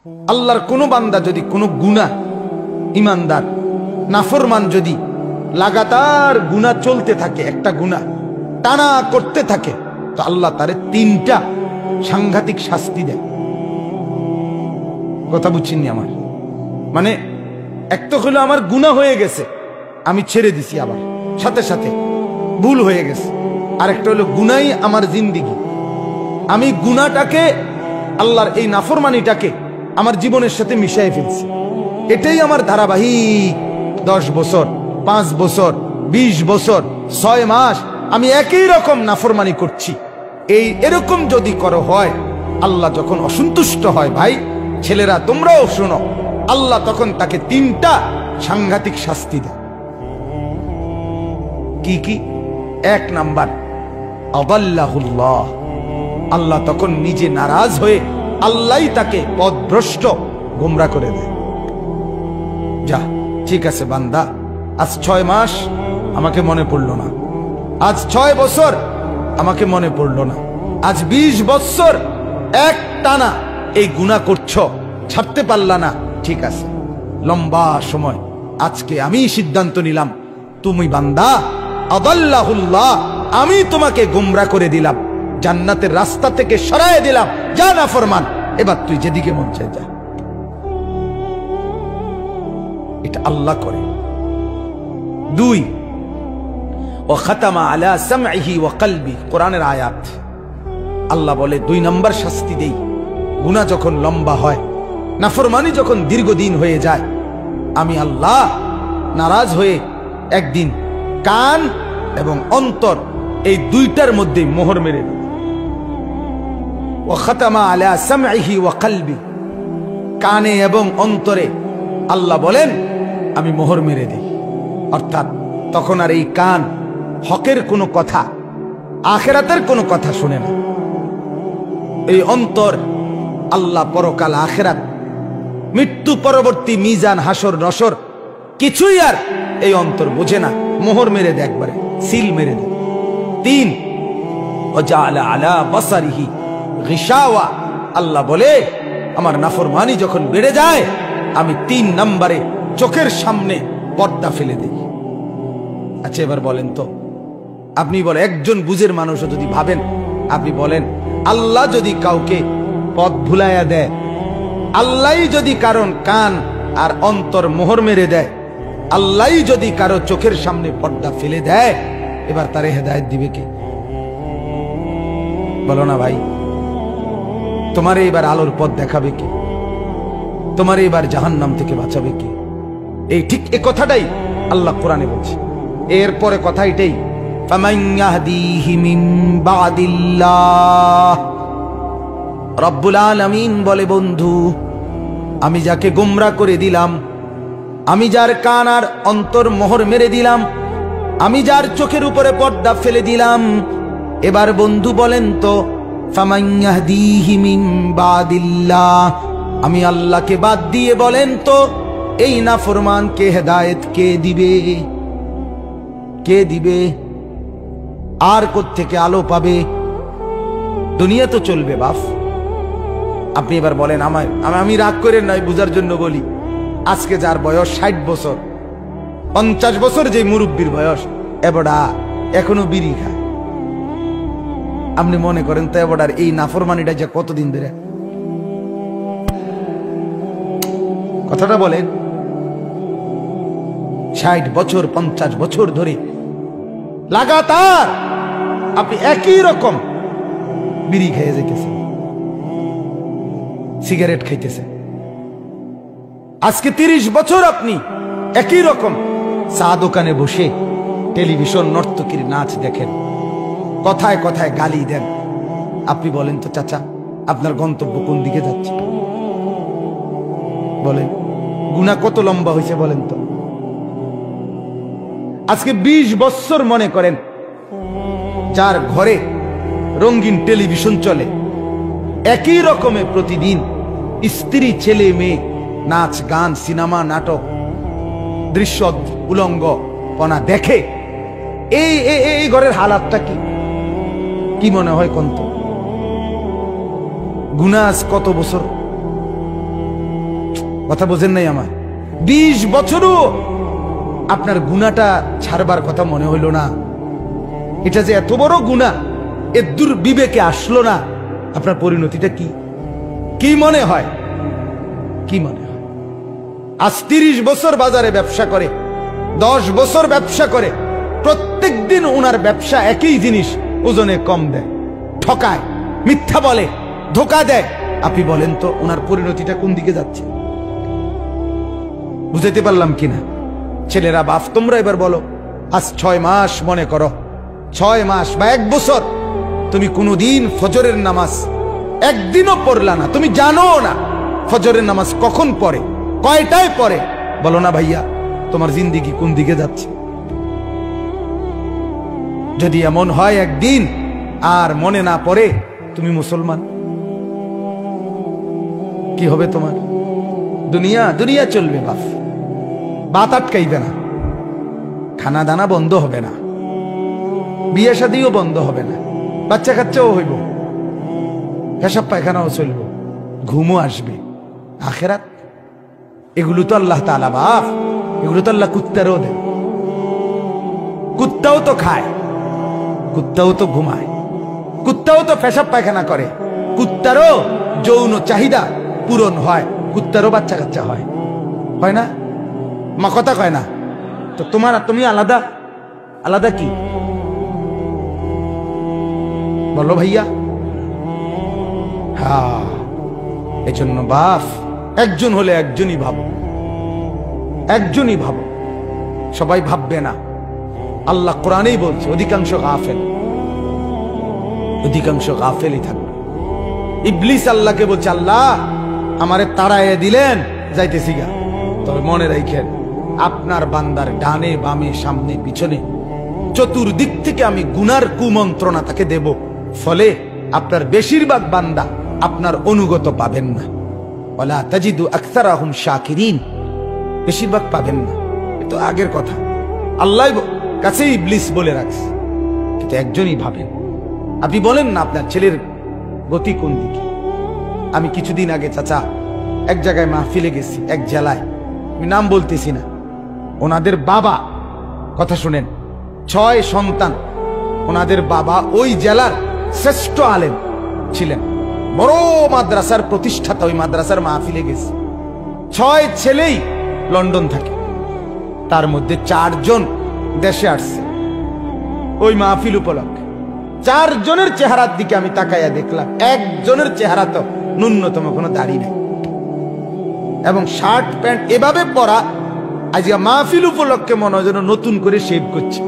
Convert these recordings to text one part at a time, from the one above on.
আল্লাহর কোন বান্দা যদি কোনো গুনাহ, ইমানদার নাফরমান যদি লাগাতার গুনাহ চলতে থাকে, একটা গুনাহ টানা করতে থাকে, তো আল্লাহ তারে 3টা সাংঘাতিক শাস্তি দেয়। কথা বুঝছেননি আমার? মানে এক তো হলো আমার গুনাহ হয়ে গেছে, আমি ছেড়ে দিছি, আবার সাথে সাথে ভুল হয়ে গেছে। আরেকটা হলো গুনাহই আমার জিন্দেগি, আমি গুনাহটাকে, আল্লাহর এই নাফরমানিটাকে আমার জীবনের সাথে মিশিয়ে ফেলছি। এটাই আমার ধারাবাহিক 10 বছর, 5 বছর, 20 বছর, 6 মাস আমি একই রকম নাফরমানি করছি। এরকম যদি করো হয়, আল্লাহ যখন অসন্তুষ্ট হয়, ভাই ছেলেরা তোমরাও শোনো, আল্লাহ তখন তাকে 3টা সাংঘাতিক শাস্তি দেয়। কি কি? 1 নাম্বার, আদাল্লাহুল্লাহ, আল্লাহ তখন নিজে নারাজ হয়ে আল্লাহই তাকে পথভ্রষ্ট, গোমরা করে দেয়। যা, ঠিক আছে বান্দা, আজ 6 মাস আমাকে মনে পড়লো না, আজ 6 বছর আমাকে মনে পড়লো না, আজ 20 বছর এক টানা এই গুনাহ করছো, ছাড়তে পারলা না, ঠিক আছে, লম্বা সময় আজকে আমি সিদ্ধান্ত নিলাম, তুমি বান্দা আদাল্লাহুল্লাহ, আমি তোমাকে গোমরা করে দিলাম, জান্নাতের রাস্তা থেকে সরায় দিলাম, যা নাফরমান, এবার তুই যেদিকে মন চায় যা। এটা আল্লাহ করে। 2, ওয়া খাতামা আলা সামঈহি ওয়া কলবি, কোরআনের আয়াত। আল্লাহ বলে 2 নাম্বার শাস্তি দেই, গুনাহ যখন লম্বা হয়, নাফরমানি যখন দীর্ঘদিন হয়ে যায়, আমি আল্লাহ নারাজ হয়ে একদিন কান এবং অন্তর এই 2টার মধ্যে মোহর মেরে দেব। ওয়া খাতামা আলা সামঈহি ওয়া কলবি, কানে এবং অন্তরে আল্লাহ বলেন আমি মোহর মেরে দিই। অর্থাৎ তখন আর এই কান হকের কোনো কথা, আখিরাতের কোনো কথা শুনে না। এই অন্তর আল্লাহ পরকাল, আখিরাত, মৃত্যু পরবর্তী মিজান, হাসর নসর কিছুই আর এই অন্তর বোঝে না, মোহর মেরে দেয়, একবারে সিল মেরে দেয়। 3, ওয়াজআলা আলা বাসারিহি গিশাওয়া, আল্লাহ বলে আমার নাফরমানি যখন বেড়ে যায়, আমি 3 নম্বরে চোখের সামনে পর্দা ফেলে দেই। আচ্ছা এবার বলেন তো, আপনি বলেন, একজন বুঝের মানুষও যদি ভাবেন, আপনি বলেন, আল্লাহ যদি কাউকে পথ ভুলাইয়া দেয়, আল্লাহ যদি কারণ কান আর অন্তর মোহর মেরে দেয়, আল্লাহ যদি কারো চোখের সামনে পর্দা ফেলে দেয়, এবার তারে হেদায়েত দিবে কে? বলো না ভাই, তোমারে এবার আলোর পথ দেখাবে কে? তোমারে এবার জাহান্নাম থেকে বাঁচাবে কে? এই ঠিক এই কথাটাই আল্লাহ কোরআনে বলছে। এরপরে কথা এটাই, ফামান ইয়াহদিহি মিন বাদিল্লাহ, রব্বুল আলামিন বলে, বন্ধু আমি যাকে গোমরা করে দিলাম, আমি যার কান আর অন্তর মোহর মেরে দিলাম, আমি যার চোখের উপরে পর্দা ফেলে দিলাম, এবার বন্ধু বলেন তো, ফামান ইয়াহদিহি মিন বাদিল্লাহ, আমি আল্লাহকে বাদ দিয়ে বলেন তো এই নাফরমানকে হেদায়েত কে দিবে? কে দিবে? আর কোত্থেকে আলো পাবে? দুনিয়া তো চলবে বাপ। আপনি এবার বলেন, আমি রাগ করে নয়, বুঝার জন্য বলি, আজকে যার বয়স 60 বছর, 50 বছর যে মুরব্বীর বয়স, এবড়া এখনো বিড়ি খায়, আপনি মনে করেন তো এবড়ার এই নাফরমানিটা যে কতদিন ধরে? কথাটা বলেন, 60 বছর 50 বছর ধরে লাগাতার আপনি একই রকম বিড়ি খেয়ে যেতেছেন, সিগারেট খাইতেছেন। আজকে 30 বছর আপনি একই রকম চা দোকানে বসে টেলিভিশন নর্তকীর নাচ দেখেন, কথায় কথায় গালি দেন। আপনি বলেন তো চাচা, আপনার গন্তব্য কোন দিকে যাচ্ছে? বলেন, গুনাহ কত লম্বা হয়েছে বলেন তো? আজকে 20 বছর মনে করেন যার ঘরে রঙিন টেলিভিশন চলে, একই রকমে প্রতিদিন স্ত্রী ছেলে মেয়ে নাচ গান সিনেমা নাটক দৃশ্য উলঙ্গ পনা দেখে, এই ঘরের হালাতটা কি মনে হয়? কত গুনাহ কত বছর কথা বোঝেন নাই আমার? 20 বছরও আপনার গুনাহটা ছাড়বার কথা মনে হইল না। এটা যে এত বড় গুনাহ, এর দূর বিবেকে আসলো না। আপনার পরিণতিটা কি? কি মনে হয়? কি মনে হয়? আজ 30 বছর বাজারে ব্যবসা করে, 10 বছর ব্যবসা করে, প্রত্যেক দিন ওনার ব্যবসা একই জিনিস ওজনে কম দেয়, ঠকায়, মিথ্যা বলে, ধোকা দেয়। আপনি বলেন তো ওনার পরিণতিটা কোন দিকে যাচ্ছে? বুঝাইতে পারলাম কিনা? ছেলেরা, বাপ, তোমরা এবার বলো, আজ 6 মাস মনে করো, 6 মাস বা 1 বছর তুমি কোনদিন ফজরের নামাজ একদিনও পড়লা না, তুমি জানো না ফজরের নামাজ কখন পড়ে, কয়টায় পড়ে। বলো না ভাইয়া, তোমার জিন্দেগি কোন দিকে যাচ্ছে? যদি এমন হয় একদিন আর মনে না পড়ে তুমি মুসলমান, কি হবে তোমার? দুনিয়া দুনিয়া চলবে, বাপ, বাত আটকাইবে না, খানা দানা বন্ধ হবে না, বিয়ে শাদিও বন্ধ হবে না, বাচ্চা কাচ্চাও হইব, পেশাব পায়খানাও চলব, ঘুমও আসবে। আখেরাত এগুলো তো আল্লাহ তাআলা, বাপ, এগুলো তো আল্লাহ কুত্তারও দেন। কুত্তাও তো খায়, কুত্তাও তো ঘুমায়, কুত্তাও তো পেশাব পায়খানা করে, কুত্তারও যৌন চাহিদা পূরণ হয়, কুত্তারও বাচ্চা কাচ্চা হয়, হয় না? মা কথা কয় না তো? তুমি আলাদা? আলাদা কি বলো ভাইয়া? হ্যাঁ, এজন্য বাপ, একজন হলে একজনই ভাবো, একজনই ভাবো, সবাই ভাববে না। আল্লাহ কোরআনেই বলছে অধিকাংশ গাফেল, অধিকাংশ গাফেলই থাকবে। ইবলিস আল্লাহকে বলছে, আল্লাহ আমারে তাড়াইয়া দিলেন, যাইতেছি গা, তবে মনে রাখেন আপনার বান্দার ডানে বামে সামনে পিছনে চতুর্দিক থেকে আমি গুনার কুমন্ত্রণা তাকে দেব, ফলে আপনার বেশিরভাগ বান্দা আপনার অনুগত পাবেন না। ওয়ালা তাজিদু আকসারাহুম শাকিরিন, বেশিরভাগ পাবেন না। তো আগের কথা আল্লাহ কাছে ইবলিস বলে রাখছে, কিন্তু একজনই ভাবেন। আপনি বলেন না আপনার ছেলের গতি কোন দিকে? আমি কিছুদিন আগে চাচা এক জায়গায় মাহফিলে গেছি, এক জেলায়, আমি নাম বলতেছি না, ওনাদের বাবা, কথা শুনেন, 6 সন্তান, ওনাদের বাবা ওই জেলার শ্রেষ্ঠ আলেম ছিলেন, বড় মাদ্রাসার প্রতিষ্ঠাতা। ওই মাদ্রাসার মাহফিলে গেছি, 6 ছেলেই লন্ডন থাকে, তার মধ্যে 4 জন দেশে আসছে ওই মাহফিল উপলক্ষে। 4 জনের চেহারার দিকে আমি তাকাইয়া দেখলাম, একজনের চেহারা তো ন্যূনতম কোনো দাড়ি নেই, এবং শার্ট প্যান্ট এভাবে পরা, আজকে মাহফিল উপলক্ষে মনে হয় যেন নতুন করে শেভ করছে,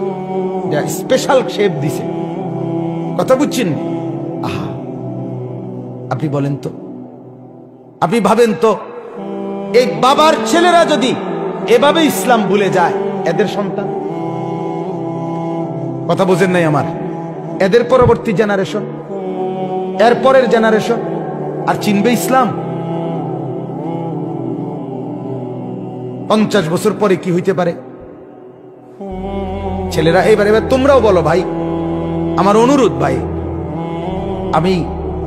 স্পেশাল শেভ দিছে। কথা বুঝছেন? আহা, আপনি বলেন তো, আপনি ভাবেন তো, এই বাবার ছেলেরা যদি এভাবে ইসলাম ভুলে যায়, এদের সন্তান, কথা বোঝেন নাই আমার, এদের পরবর্তী জেনারেশন, এর পরের জেনারেশন আর চিনবে ইসলাম? 50 বছর পরে কি হইতে পারে? ছেলেরা এবার তোমরাও বলো ভাই, আমার অনুরোধ ভাই, আমি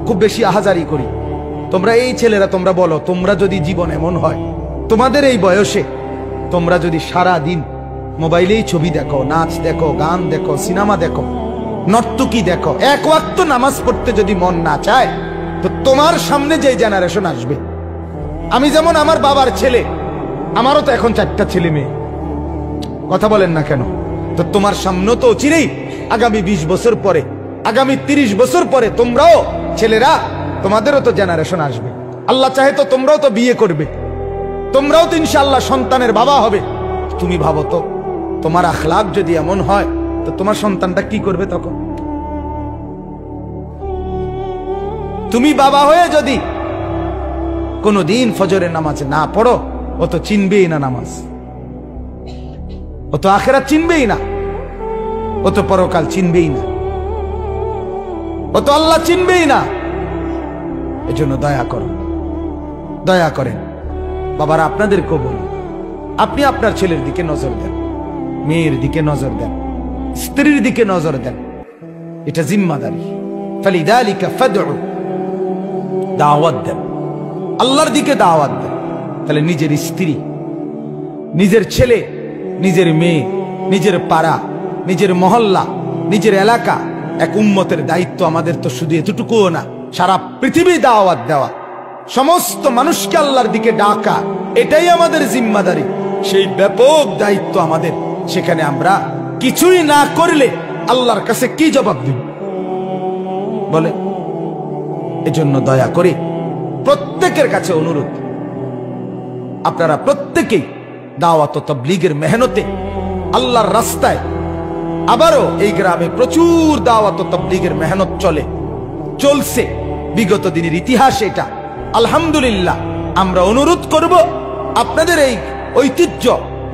খুব বেশি আহাজারি করি, তোমরা এই ছেলেরা তোমরা বলো, তোমরা যদি জীবন এমন হয় তোমাদের এই বয়সে তোমরা যদি সারা দিন মোবাইলেই ছবি দেখো, নাচ দেখো, গান দেখো, সিনেমা দেখো, নর্তকী দেখো, এক ওয়াক্ত নামাজ পড়তে যদি মন না চায়, তো তোমার সামনে যে জেনারেশন আসবে, আমি যেমন আমার বাবার ছেলে, আমারও তো এখন 4টা ছেলে মেয়ে, কথা বলেন না কেন? তো তোমার সামনে তো চিরেই আগামী 20 বছর পরে, আগামী 30 বছর পরে তোমরাও ছেলেরা, তোমাদেরও তো জেনারেশন আসবে। আল্লাহ চাহে তো তোমরাও তো বিয়ে করবে, তোমরাও তো ইনশাআল্লাহ সন্তানের বাবা হবে। তুমি ভাবো তো, তোমার আখলাক যদি এমন হয়, তো তোমার সন্তানটা কি করবে তখন? তুমি বাবা হয়ে যদি কোনদিন ফজরের নামাজ না পড়ো, ও তো চিনবেই না নামাজ, ও তো আখিরাত চিনবেই না, ও তো পরকাল চিনবেই না, ও তো আল্লাহ চিনবেই না। এজন্য দয়া করো, দয়া করেন বাবারা, আপনাদেরকেও বলি, আপনি আপনার ছেলের দিকে নজর দেন, মেয়ের দিকে নজর দেন, স্ত্রীর দিকে নজর দেন, এটা জিম্মাদারি। ফালিযালিকা ফাদউ, দাওয়াত দেন, আল্লাহর দিকে দাওয়াত দেন। তাহলে নিজের স্ত্রী, নিজের ছেলে, নিজের মেয়ে, নিজের পাড়া, নিজের মহল্লা, নিজের এলাকা, এক উম্মতের দায়িত্ব আমাদের তো শুধু এতটুকুও না, সারা পৃথিবী দাওয়াত দেওয়া, সমস্ত মানুষকে আল্লাহর দিকে ডাকা, এটাই আমাদের জিম্মাদারি। সেই ব্যাপক দায়িত্ব আমাদের, সেখানে আমরা কিছুই না করলে আল্লাহর কাছে কি জবাব দিব বলে? এজন্য দয়া করে প্রত্যেকের কাছে অনুরোধ, আপনারা প্রত্যেকেই দাওয়াত ও তাবলীগের মেহনতে আল্লাহর রাস্তায়, আবারও এই গ্রামে প্রচুর দাওয়াত ও তাবলীগের মেহনত চলছে, বিগত দিনের ইতিহাস এটা, আলহামদুলিল্লাহ। আমরা অনুরোধ করব আপনাদের এই ঐতিহ্য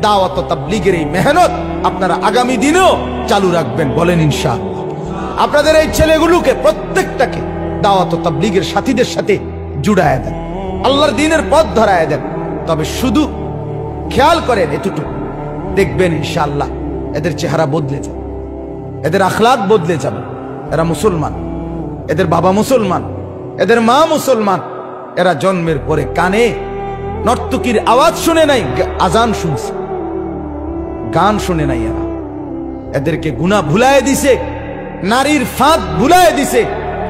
দাওয়াত ও তাবলীগের এই মেহনত আপনারা আগামী দিনেও চালু রাখবেন, বলেন ইনশাআল্লাহ। আপনাদের এই ছেলেগুলোকে প্রত্যেকটাকে দাওয়াত ও তাবলীগের সাথীদের সাথে জুড়ায় দেন, আল্লাহর দ্বীনের পথ ধরায় দেন। তবে শুধু খেয়াল করেন এতটুকু, দেখবেন ইনশাআল্লাহ এদের চেহারা বদলে যাবে, এদের আখলাক বদলে যাবে। এরা মুসলমান, এদের বাবা মুসলমান, এদের মা মুসলমান। এরা জন্মের পরে কানে নর্তকীর আওয়াজ শুনে নাই, আজান শুনছে, গান শুনে নাই। এদেরকে গুনাহ ভুলায় দিছে, নারীর ফাঁদ ভুলায় দিছে।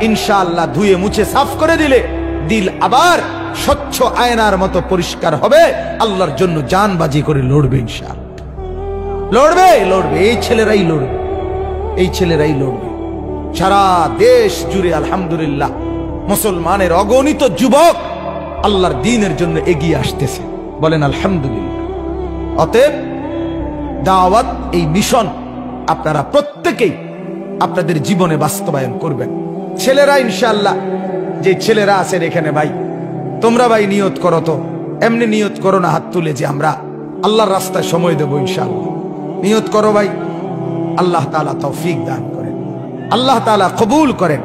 ইনশাআল্লাহ ধুয়ে মুছে সাফ করে দিলে দিল আবার স্বচ্ছ আয়নার মতো পরিষ্কার হবে, আল্লাহর জন্য জানবাজি করে লড়বে ইনশাআল্লাহ। লড়বে, লড়বে, এই ছেলেরাই লড়বে, এই ছেলেরাই লড়বে। সারা দেশ জুড়ে আলহামদুলিল্লাহ মুসলমানের অগণিত যুবক আল্লাহর দ্বীনের জন্য এগিয়ে আসতেছে, বলেন আলহামদুলিল্লাহ। অতএব দাওয়াত, এই মিশন আপনারা প্রত্যেকেই আপনাদের জীবনে বাস্তবায়ন করবেন। ছেলেরা ইনশাআল্লাহ, যে ছেলেরা আছেন এখানে, ভাই তোমরা ভাই নিয়ত করো, তো এমনি নিয়ত করো না হাত তুলে যে আমরা আল্লাহর রাস্তায় সময় দেবো, ইনশাআল্লাহ নিয়ত করো ভাই। আল্লাহ তাআলা তৌফিক দান করেন, আল্লাহ তাআলা কবুল করেন।